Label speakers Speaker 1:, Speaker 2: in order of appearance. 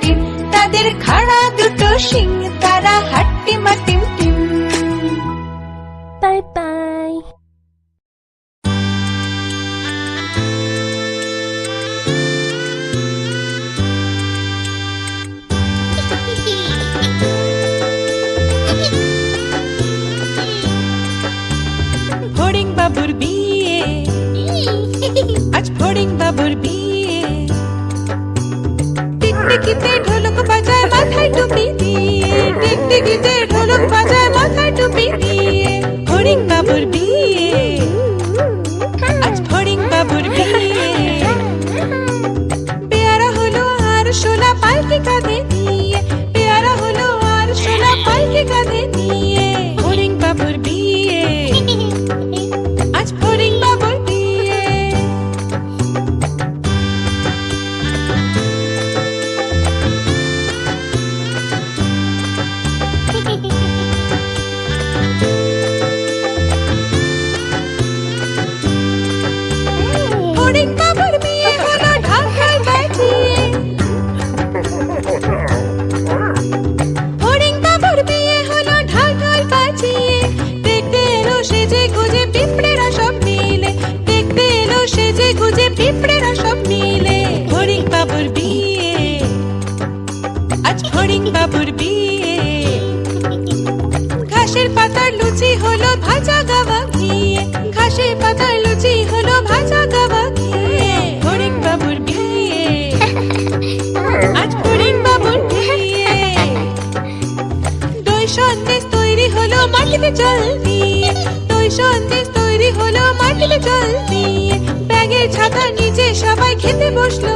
Speaker 1: দিন, তাদের খাড়া দুটো শিং, তারা হাট্টিমা টিম টিম।
Speaker 2: Bye bye.
Speaker 1: ফড়িং বাবুর বিয়ে, আজ ফড়িং বাবুর বিয়ে। টিকটিকিতে ঢোলক বাজায় মাথায় টুপি দিয়ে, টিকটিকিতে ঢোলক বাজায় মাথায় টুপি দিয়ে। ফড়িং বাবুর বিয়ে, আজ ফড়িং বাবুর বিয়ে। পেয়ারা হলো আর সোনা পালকি কাঁধে নিয়ে, পেয়ারা হলো আর সোনা পালকি কাঁধে নিয়ে। ফড়িং বাবুর বিয়ে, আজ ফড়িং বাবুর বিয়ে। ফড়িং বাবুর বিয়ে হলো ঢাকায় বাজিয়ে, ফড়িং বাবুর বিয়ে হলো ঢাকায় বাজিয়ে। দেখতে এলো সেজে গুজে পিঁপড়েরা সব মিলে, দেখতে এলো সেজে গুজে পিঁপড়েরা সব মিলে। ফড়িং বাবুর বিয়ে, আজ ফড়িং বাবুর বিয়ে। ঘাসের পাতার লুচি হলো ভাজা গাওয়া ঘিয়ে, ঘাসের পাতার লুচি হলো ভাজা গাওয়া ঘিয়ে। ফড়িং বাবুর বিয়ে, আজ ফড়িং বাবুর বিয়ে। দই সন্দেশ তৈরি হলো মাটিতে জল দিয়ে, দই সন্দেশ তৈরি হলো মাটিতে জল দিয়ে। ব্যাগের ছাতার নিচে সবাই খেতে বসলো।